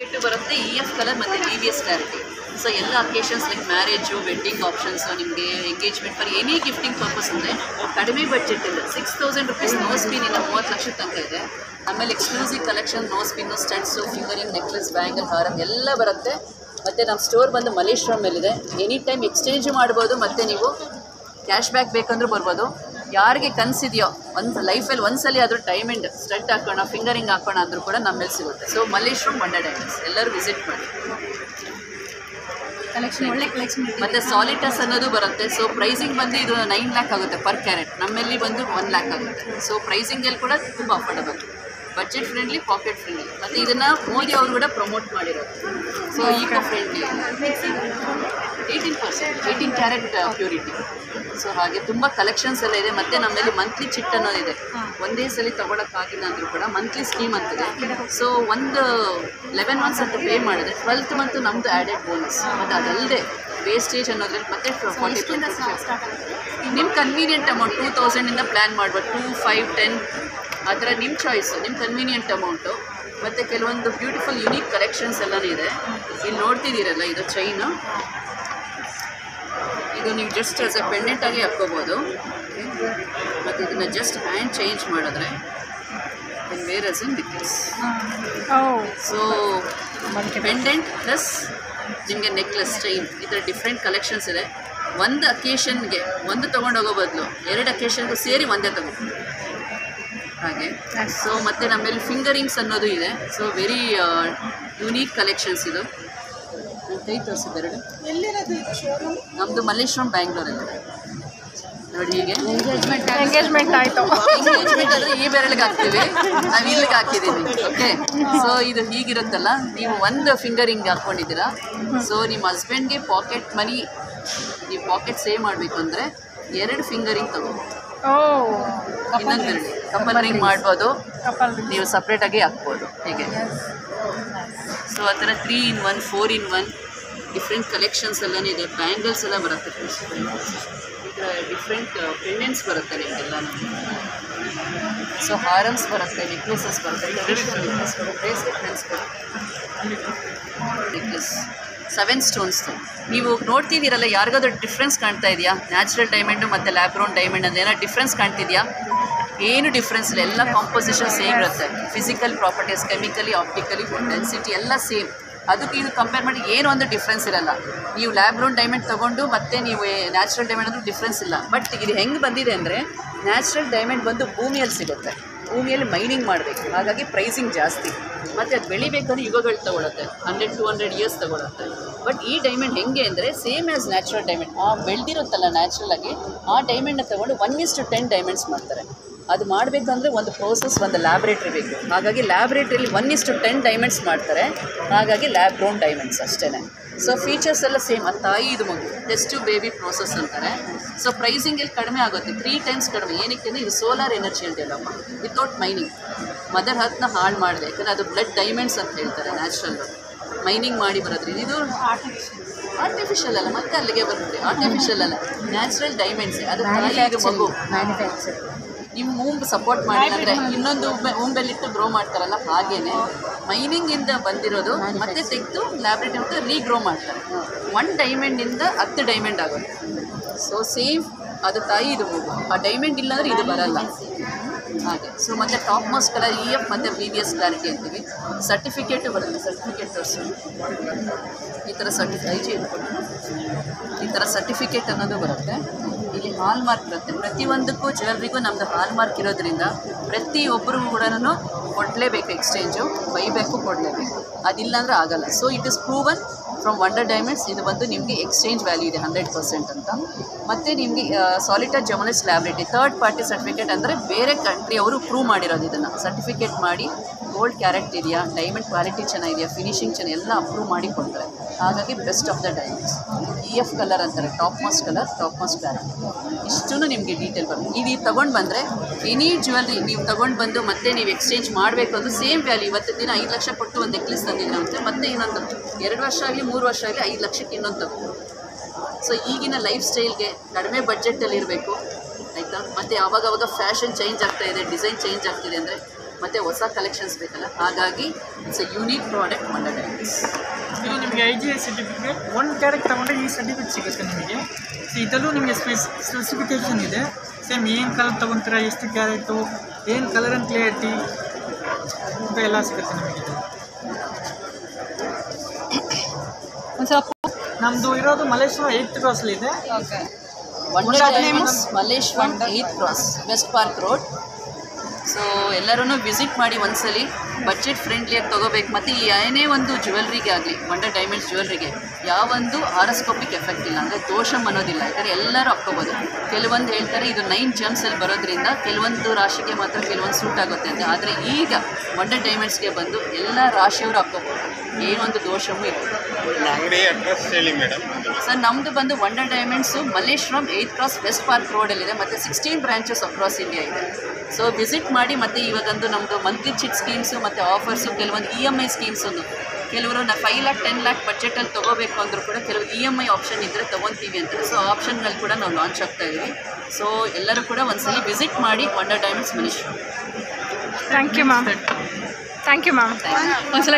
ಇಟ್ಟು ಬರುತ್ತೆ EF colour ಮತ್ತು VVS ಕ್ಲಾರಿಟಿ. ಸೊ ಎಲ್ಲ occasions like marriage, wedding options, ನಿಮಗೆ engagement for any gifting purpose ಅಂದರೆ ಕಡಿಮೆ ಬಡ್ಜೆಟಿಂದ 6000 ರುಪೀಸ್ ನೋ ಸ್ಪಿನ್ನಿಂದ 30 ಲಕ್ಷದ ತನಕ ಇದೆ. ಆಮೇಲೆ exclusive collection nose pin, studs, finger ring, necklace, bangle, ಹಾರ ಎಲ್ಲ ಬರುತ್ತೆ. ಮತ್ತು ನಮ್ಮ ಸ್ಟೋರ್ ಬಂದು ಮಲ್ಲೇಶ್ವರಮಲ್ಲಿದೆ. ಎನಿ ಟೈಮ್ ಎಕ್ಸ್ಚೇಂಜ್ ಮಾಡ್ಬೋದು, ಮತ್ತು ನೀವು ಕ್ಯಾಶ್ ಬ್ಯಾಕ್ ಬೇಕಂದ್ರೂ ಬರ್ಬೋದು. ಯಾರಿಗೆ ಕನಸಿದೆಯೋ ಒಂದು ಲೈಫಲ್ಲಿ ಒಂದ್ಸಲಿ ಆದರೂ ಡೈಮಂಡ್ ಸ್ಟಡ್ ಹಾಕೋಣ, ಫಿಂಗರಿಂಗ್ ಹಾಕೋಣ ಅಂದರೂ ಕೂಡ ನಮ್ಮಲ್ಲಿ ಸಿಗುತ್ತೆ. ಸೊ ಮಲ್ಲೇಶ್ವರಂ ವಂಡರ್ ಡೈಮಂಡ್ಸ್ ಎಲ್ಲರೂ ವಿಸಿಟ್ ಮಾಡಿ. ಕಲೆಕ್ಷನ್ ಒಳ್ಳೆ ಕಲೆಕ್ಷನ್. ಮತ್ತು ಸಾಲಿಟಸ್ ಅನ್ನೋದು ಬರುತ್ತೆ. ಸೊ ಪ್ರೈಸಿಂಗ್ ಬಂದು ಇದು 9 ಲ್ಯಾಕ್ ಆಗುತ್ತೆ ಪರ್ ಕ್ಯಾರೆಟ್. ನಮ್ಮಲ್ಲಿ ಬಂದು 1 ಲ್ಯಾಕ್ ಆಗುತ್ತೆ. ಸೊ ಪ್ರೈಸಿಂಗಲ್ಲಿ ಕೂಡ ತುಂಬ affordable, budget friendly, pocket friendly. ಮತ್ತು ಇದನ್ನು ಮೋದಿ ಅವರು ಕೂಡ ಪ್ರಮೋಟ್ ಮಾಡಿರೋದು. So eco friendly, 18 carat purity. So ಹಾಗೆ ತುಂಬ ಕಲೆಕ್ಷನ್ಸ್ ಎಲ್ಲ ಇದೆ. ಮತ್ತು ನಮ್ಮಲ್ಲಿ ಮಂತ್ಲಿ ಚಿಟ್ ಅನ್ನೋದಿದೆ. ಒಂದೇ ಸಲ ತೊಗೊಳಕ್ಕಾಗಿಲ್ಲ ಅಂದರೂ ಕೂಡ ಮಂತ್ಲಿ ಸ್ಕೀಮ್ ಅಂತಿದೆ. ಸೊ ಒಂದು 11 ಮಂತ್ಸ್ ಅಂತ ಪೇ ಮಾಡಿದ್ರೆ 12th ಮಂತ್ ನಮ್ಮದು ಆ್ಯಡೆಡ್ ಬೋನಸ್. ಮತ್ತು ಅದಲ್ಲದೆ ವೇಸ್ಟೇಜ್ ಅನ್ನೋದ್ರಲ್ಲಿ ಮತ್ತೆ 40% ನಿಮ್ಮ ಕನ್ವೀನಿಯೆಂಟ್ ಅಮೌಂಟ್ 2000ಇಂದ ಪ್ಲ್ಯಾನ್ ಮಾಡ್ಬೋದು. 2, 5, 10 ಆ ಥರ ನಿಮ್ಮ ಚಾಯ್ಸು, ನಿಮ್ಮ ಕನ್ವೀನಿಯೆಂಟ್ ಅಮೌಂಟು. ಮತ್ತು ಕೆಲವೊಂದು ಬ್ಯೂಟಿಫುಲ್ ಯುನೀಕ್ ಕಲೆಕ್ಷನ್ಸ್ ಎಲ್ಲನೂ ಇದೆ. ಇಲ್ಲಿ ನೋಡ್ತಿದ್ದೀರಲ್ಲ, ಇದು ಚೈನು. ಇದು ನೀವು ಜಸ್ಟ್ ಆಸ್ ಎ ಪೆಂಡೆಂಟಾಗಿ ಹಾಕ್ಕೋಬೋದು. ಮತ್ತು ಇದನ್ನು ಜಸ್ಟ್ ಹ್ಯಾಂಡ್ ಚೇಂಜ್ ಮಾಡಿದ್ರೆ wear as in necklace. So pendant plus ನಿಮಗೆ ನೆಕ್ಲೆಸ್, ಚೈನ್, ಈ ಥರ ಡಿಫ್ರೆಂಟ್ ಕಲೆಕ್ಷನ್ಸ್ ಇದೆ. ಒಂದು ಅಕೇಶನ್ಗೆ ಒಂದು ತೊಗೊಂಡೋಗೋ ಬದಲು 2 ಅಕೇಶನ್ಗೂ ಸೇರಿ ಒಂದೇ ತೊಗೊಂಡು ಹಾಗೆ. ಸೊ ಮತ್ತು ನಮ್ಮಲ್ಲಿ ಫಿಂಗರಿಂಗ್ಸ್ ಅನ್ನೋದು ಇದೆ. ಸೊ ವೆರಿ ಯುನೀಕ್ ಕಲೆಕ್ಷನ್ಸ್ ಇದು. ಕೈ ತೋರಿಸಿದೆರಡು. ನಮ್ಮದು ಮಲ್ಲೇಶ್ವರಂ, ಬ್ಯಾಂಗ್ಳೂರಲ್ಲಿ ನೋಡಿ. ಹೀಗೆ ಎಂಗೇಜ್ಮೆಂಟ್ ಆಯಿತು. ಎಂಗೇಜ್ಮೆಂಟ್ ಅಂದರೆ ಈ ಬೆರಳಿಗೆ ಹಾಕ್ತೀವಿ, ನಾವು ಇಲ್ಲಿಗೆ ಹಾಕಿದ್ದೀವಿ. ಓಕೆ. ಸೊ ಇದು ಹೀಗಿರುತ್ತಲ್ಲ, ನೀವು ಒಂದು ಫಿಂಗರಿಂಗ್ ಹಾಕ್ಕೊಂಡಿದ್ದೀರಾ. ಸೊ ನಿಮ್ಮ ಹಸ್ಬೆಂಡ್ಗೆ ಪಾಕೆಟ್ ಮನಿ, ನೀವು ಪಾಕೆಟ್ ಸೇವ್ ಮಾಡಬೇಕು ಅಂದರೆ 2 ಫಿಂಗರಿಂಗ್ ತಗೋಬೋದು. ಇನ್ನೊಂದು ಕಪಲ್ ರಿಂಗ್ ಮಾಡ್ಬೋದು, ನೀವು ಸಪ್ರೇಟಾಗಿ ಹಾಕ್ಬೋದು ಹೀಗೆ. ಸೊ ಆ ಥರ 3 in 1, 4 in 1 ಡಿಫ್ರೆಂಟ್ ಕಲೆಕ್ಷನ್ಸ್ ಎಲ್ಲನೂ ಇದೆ. ಬ್ಯಾಂಗಲ್ಸ್ ಎಲ್ಲ ಬರುತ್ತೆ, ಈ ಥರ ಡಿಫ್ರೆಂಟ್ ಪೆಂಡೆಂಟ್ಸ್ ಬರುತ್ತೆ ನಿಮಗೆಲ್ಲ. ಸೊ ಹಾರಮ್ಸ್ ಬರುತ್ತೆ, ನೆಕ್ಲೆಸಸ್ ಬರುತ್ತೆ, ಟ್ರೆಡಿಷನಲ್ ನೆಕ್ಲೆಸ್ ಬರುತ್ತೆ, ಬ್ರೇಸ್ಲೆಟ್ಸ್ ಬರುತ್ತೆ, ನೆಕ್ಲೆಸ್ 7 ಸ್ಟೋನ್ಸ್ದು. ನೀವು ನೋಡ್ತಿದ್ದೀರಲ್ಲ, ಯಾರಿಗಾದ್ರೂ ಡಿಫ್ರೆನ್ಸ್ ಕಾಣ್ತಾ ಇದೆಯಾ? ನ್ಯಾಚುರಲ್ ಡೈಮಂಡು ಮತ್ತು ಲ್ಯಾಬ್ ಗ್ರೌಂಡ್ ಡೈಮಂಡ್ ಅಂದರೆ ಏನೋ ಡಿಫ್ರೆನ್ಸ್ ಕಾಣ್ತಿದೆಯಾ? ಏನು ಡಿಫ್ರೆನ್ಸ್ ಇಲ್ಲ, ಎಲ್ಲ ಕಾಂಪೋಸಿಷನ್ ಸೇಮ್ ಇರುತ್ತೆ. Physical properties, chemically, optically, density ಎಲ್ಲ ಸೇಮ್. ಅದಕ್ಕೆ ಇದು ಕಂಪೇರ್ ಮಾಡಿ ಏನು ಒಂದು ಡಿಫ್ರೆನ್ಸ್ ಇರಲ್ಲ. ನೀವು ಲ್ಯಾಬ್ ಗ್ರೌಂಡ್ ಡೈಮಂಡ್ ತೊಗೊಂಡು ಮತ್ತು ನೀವು ನ್ಯಾಚುರಲ್ ಡೈಮಂಡ್ ಅಂದ್ರೂ ಡಿಫ್ರೆನ್ಸ್ ಇಲ್ಲ. ಬಟ್ ಇದು ಹೆಂಗೆ ಬಂದಿದೆ ಅಂದರೆ, ನ್ಯಾಚುರಲ್ ಡೈಮಂಡ್ ಬಂದು ಭೂಮಿಯಲ್ಲಿ ಸಿಗುತ್ತೆ, ಭೂಮಿಯಲ್ಲಿ ಮೈನಿಂಗ್ ಮಾಡಬೇಕು, ಹಾಗಾಗಿ ಪ್ರೈಸಿಂಗ್ ಜಾಸ್ತಿ. ಮತ್ತು ಅದು ಬೆಳಿಬೇಕಂದ್ರೆ ಯುಗಗಳು ತೊಗೊಳುತ್ತೆ, 100-200 ಇಯರ್ಸ್ ತೊಗೊಳುತ್ತೆ. ಬಟ್ ಈ ಡೈಮಂಡ್ ಹೆಂಗೆ ಅಂದರೆ ಸೇಮ್ ಆ್ಯಸ್ ನ್ಯಾಚುರಲ್ ಡೈಮಂಡ್. ಆ ಬೆಳೆದಿರುತ್ತಲ್ಲ ನ್ಯಾಚುರಲಾಗಿ, ಆ ಡೈಮಂಡ್ನ ತೊಗೊಂಡು 1:10 ಡೈಮಂಡ್ಸ್ ಮಾಡ್ತಾರೆ. ಅದು ಮಾಡಬೇಕಂದ್ರೆ ಒಂದು ಪ್ರೋಸೆಸ್, ಒಂದು ಲ್ಯಾಬ್ರೇಟ್ರಿ ಬೇಕು. ಹಾಗಾಗಿ ಲ್ಯಾಬ್ರೇಟ್ರಿಯಲ್ಲಿ 1:10 ಡೈಮಂಡ್ಸ್ ಮಾಡ್ತಾರೆ. ಹಾಗಾಗಿ ಲ್ಯಾಬ್ ಗ್ರೌಂಡ್ ಡೈಮಂಡ್ಸ್ ಅಷ್ಟೇ. ಸೊ ಫೀಚರ್ಸ್ ಎಲ್ಲ ಸೇಮ್. ಆ ತಾಯಿ ಇದು ಮಗು, ಟೆಸ್ಟ್ ಟು ಬೇಬಿ ಪ್ರೋಸೆಸ್ ಅಂತಾರೆ. ಸೊ ಪ್ರೈಸಿಂಗಲ್ಲಿ ಕಡಿಮೆ ಆಗುತ್ತೆ, 3 times ಕಡಿಮೆ. ಏನಕ್ಕೆ ಅಂದರೆ ಇದು ಸೋಲಾರ್ ಎನರ್ಜಿ ಅಂತೆಲ್ಲಮ್ಮ, ವಿತೌಟ್ ಮೈನಿಂಗ್. ಮದರ್ ಹರ್ತ್ನ ಹಾಳು ಮಾಡಿದೆ, ಯಾಕಂದರೆ ಅದು ಬ್ಲಡ್ ಡೈಮಂಡ್ಸ್ ಅಂತ ಹೇಳ್ತಾರೆ. ನ್ಯಾಚುರಲ್ ಮೈನಿಂಗ್ ಮಾಡಿ ಬರೋದ್ರಿಂದ ಇದು ಆರ್ಟಿಫಿಷಿಯಲ್ ಅಲ್ಲ, ಮತ್ತೆ ಅಲ್ಲಿಗೆ ಬರುತ್ತೆ. ಆರ್ಟಿಫಿಷಿಯಲ್ ಅಲ್ಲ, ನ್ಯಾಚುರಲ್ ಡೈಮಂಡ್ಸ್. ಅದು ತಾಯಿ ಇದು ಮಗು. ನಿಮ್ಮ ಮೂಂಬ್ ಸಪೋರ್ಟ್ ಮಾಡಿಲ್ಲ ಅಂದರೆ ಇನ್ನೊಂದು ಮೂಂಬೆಲ್ಲಿಟ್ಟು ಗ್ರೋ ಮಾಡ್ತಾರಲ್ಲ, ಹಾಗೇ ಮೈನಿಂಗಿಂದ ಬಂದಿರೋದು ಮತ್ತೆ ತೆಗೆದು ಲ್ಯಾಬ್ರೇಟರಿ ಮತ್ತು ರೀಗ್ರೋ ಮಾಡ್ತಾರೆ. 1 ಡೈಮಂಡಿಂದ 10 ಡೈಮಂಡ್ ಆಗುತ್ತೆ. ಸೊ ಸೇಮ್, ಅದು ತಾಯಿ ಇದು ಮಗು. ಆ ಡೈಮಂಡ್ ಇಲ್ಲಾಂದರೆ ಇದು ಬರಲ್ಲ ಹಾಗೆ. ಸೊ ಮತ್ತು ಟಾಪ್ ಮೋಸ್ಟ್ ಕಲರ್ EF ಮತ್ತು VVS ಕ್ಲಾರಿಟಿ ಅಂತೀವಿ. ಸರ್ಟಿಫಿಕೇಟು ಬರುತ್ತೆ. ಸರ್ಟಿಫಿಕೇಟ್ ತೋರಿಸಿ, ಈ ಥರ ಈ ಥರ ಸರ್ಟಿಫಿಕೇಟ್ ಅನ್ನೋದು ಬರುತ್ತೆ. ಇಲ್ಲಿ ಹಾಲ್ ಮಾರ್ಕ್ ಬರುತ್ತೆ. ಪ್ರತಿಯೊಂದಕ್ಕೂ ಜ್ಯುವೆಲ್ರಿಗೂ ನಮ್ಮದು ಹಾಲ್ ಮಾರ್ಕ್ ಇರೋದ್ರಿಂದ ಪ್ರತಿಯೊಬ್ಬರಿಗೂ ಕೂಡ ಕೊಡಲೇಬೇಕು, ಎಕ್ಸ್ಚೇಂಜು ಬೈಬೇಕು, ಕೊಡಲೇಬೇಕು. ಅದಿಲ್ಲ ಅಂದರೆ ಆಗಲ್ಲ. So it is proven from wonder diamonds. ಇದು ಬಂದು ನಿಮಗೆ ಎಕ್ಸ್ಚೇಂಜ್ ವ್ಯಾಲ್ಯೂ ಇದೆ 100% ಅಂತ. ಮತ್ತು ನಿಮಗೆ solitaire journalist laboratory 3rd party certificate ಅಂದರೆ ಬೇರೆ ಕಂಟ್ರಿ ಅವರು ಪ್ರೂವ್ ಮಾಡಿರೋದು. ಇದನ್ನು ಸರ್ಟಿಫಿಕೇಟ್ ಮಾಡಿ ಗೋಲ್ಡ್ ಕ್ಯಾರೆಟ್ ಇದೆಯಾ, ಡೈಮಂಡ್ ಕ್ವಾಲಿಟಿ ಚೆನ್ನಾಗಿದೆಯಾ, ಫಿನಿಶಿಂಗ್ ಚೆನ್ನಾಗಿ ಎಲ್ಲ ಅಪ್ರೂವ್ ಮಾಡಿ ಕೊಡ್ತಾರೆ. ಹಾಗಾಗಿ best of the diamonds. EF colour ಅಂತಾರೆ, top most colour, top most clarity. ಇಷ್ಟೂ ನಿಮಗೆ ಡೀಟೇಲ್ ಬರುತ್ತೆ. ಇದು ತೊಗೊಂಡು ಬಂದರೆ ಎನಿ ಜ್ಯುವೆಲ್ರಿ ನೀವು ತೊಗೊಂಡು ಬಂದು ಮತ್ತೆ ನೀವು ಎಕ್ಸ್ಚೇಂಜ್ ಮಾಡಬೇಕು ಅಂದ್ರೆ ಸೇಮ್ ವ್ಯಾಲ್ಯೂ. ಇವತ್ತು ದಿನ 5 ಲಕ್ಷ ಕೊಟ್ಟು ಒಂದು ನೆಕ್ಲೆಸ್ ತಂದಿದ್ದೀರ ಅಂತ ಮತ್ತೆ ಇನ್ನೊಂದು 2 ವರ್ಷ ಆಗಲಿ 3 ವರ್ಷ ಆಗಲಿ 5 ಲಕ್ಷಕ್ಕೆ ಇನ್ನೊಂದು ತಗೋ. ಸೊ ಈಗಿನ ಲೈಫ್ ಸ್ಟೈಲ್ಗೆ ಕಡಿಮೆ ಬಡ್ಜೆಟಲ್ಲಿ ಇರಬೇಕು, ಆಯಿತಾ. ಮತ್ತು ಆವಾಗವಾಗ ಫ್ಯಾಷನ್ ಚೇಂಜ್ ಆಗ್ತಾಯಿದೆ, ಡಿಸೈನ್ ಚೇಂಜ್ ಆಗ್ತಿದೆ ಅಂದರೆ ಮತ್ತು ಹೊಸ ಕಲೆಕ್ಷನ್ಸ್ ಬೇಕಲ್ಲ, ಹಾಗಾಗಿ it's A unique product wonder diamonds. ಇದು ನಿಮಗೆ IGI ಸರ್ಟಿಫಿಕೇಟ್ 1 ಕ್ಯಾರೆಟ್ ತೊಗೊಂಡ್ರೆ ಈ ಸರ್ಟಿಫಿಕೇಟ್ ಸಿಗುತ್ತೆ ನಿಮಗೆ. ಸೊ ಇದರಲ್ಲೂ ನಿಮಗೆ ಸ್ಪೆಸಿಫಿಕೇಷನ್ ಇದೆ. ಸೇಮ್ ಏನು ಕಲರ್ ತೊಗೊತೀರಾ, ಎಷ್ಟು ಕ್ಯಾರೆಟು, ಏನು ಕಲರ್ ಆ್ಯಂಡ್ ಕ್ಲಿಯರಿಟಿ ಅಂತ ಎಲ್ಲ ಸಿಗುತ್ತೆ ನಿಮಗೆ. ಒಂದು ಸ್ವಲ್ಪ ನಮ್ಮದು ಇರೋದು ಮಲ್ಲೇಶ್ವರ 8th ಕ್ರಾಸಲ್ಲಿದೆ. Okay. Wonder diamonds Malleshwaram 8th Cross, West Park Road. So ಎಲ್ಲರೂ ವಿಸಿಟ್ ಮಾಡಿ ಒಂದ್ಸಲಿ. ಬಜೆಟ್ ಫ್ರೆಂಡ್ಲಿಯಾಗಿ ತೊಗೋಬೇಕು. ಮತ್ತು ಏನೇ ಒಂದು ಜ್ಯುವೆಲ್ರಿಗೆ ಆಗಲಿ, ವಂಡರ್ ಡೈಮಂಡ್ಸ್ ಜ್ಯುವೆಲ್ರಿಗೆ ಯಾವೊಂದು ಆರಸ್ಕೋಪಿಕ್ ಎಫೆಕ್ಟ್ ಇಲ್ಲ, ಅಂದರೆ ದೋಷಮ್ ಅನ್ನೋದಿಲ್ಲ. ಯಾಕಂದರೆ ಎಲ್ಲರೂ ಹಾಕ್ಕೋಬೋದು. ಕೆಲವೊಂದು ಹೇಳ್ತಾರೆ ಇದು 9 ಜಮ್ಸಲ್ಲಿ ಬರೋದ್ರಿಂದ ಕೆಲವೊಂದು ರಾಶಿಗೆ ಮಾತ್ರ ಕೆಲವೊಂದು ಸೂಟ್ ಆಗುತ್ತೆ ಅಂತ. ಆದರೆ ಈಗ ವಂಡರ್ ಡೈಮಂಡ್ಸ್ಗೆ ಬಂದು ಎಲ್ಲ ರಾಶಿಯವರು ಹಾಕ್ಕೋಬೋದು, ಏನೊಂದು ದೋಷವೂ ಇಲ್ಲ. ಅಂಗಡಿ ಅಡ್ರೆಸ್ ಹೇಳಿ ಮೇಡಮ್. ಸರ್ ನಮ್ಮದು ಬಂದು Wonder Diamonds Malleshwaram 8th Cross West Park ರೋಡಲ್ಲಿದೆ. ಮತ್ತು 16 ಬ್ರಾಂಚಸ್ ಅಕ್ರಾಸ್ ಇಂಡಿಯಾ ಇದೆ. ಸೊ ವಿಸಿಟ್ ಮಾಡಿ. ಮತ್ತು ಇವಾಗಂದು ನಮ್ಮದು ಮಂತ್ಲಿ ಚಿಟ್ ಸ್ಕೀಮ್ಸು ಮತ್ತು ಆಫರ್ಸು, ಕೆಲವೊಂದು EMI ಸ್ಕೀಮ್ಸನ್ನು, ಕೆಲವರು 5 lakh 10 lakh ಬಜೆಟಲ್ಲಿ ತೊಗೋಬೇಕು ಅಂದರೂ ಕೂಡ ಕೆಲವು EMI ಆಪ್ಷನ್ ಇದ್ದರೆ ತೊಗೊತೀವಿ ಅಂತಾರೆ. ಸೊ ಆಪ್ಷನ್ನಲ್ಲಿ ಕೂಡ ನಾವು ಲಾಂಚ್ ಆಗ್ತಾ ಇದ್ದೀವಿ. ಸೊ ಎಲ್ಲರೂ ಕೂಡ ಒಂದ್ಸಲಿ ವಿಸಿಟ್ ಮಾಡಿ wonder diamonds Malleshwaram. Thank you ma'am. Thank you ma'am. ಒಂದ್ಸಲ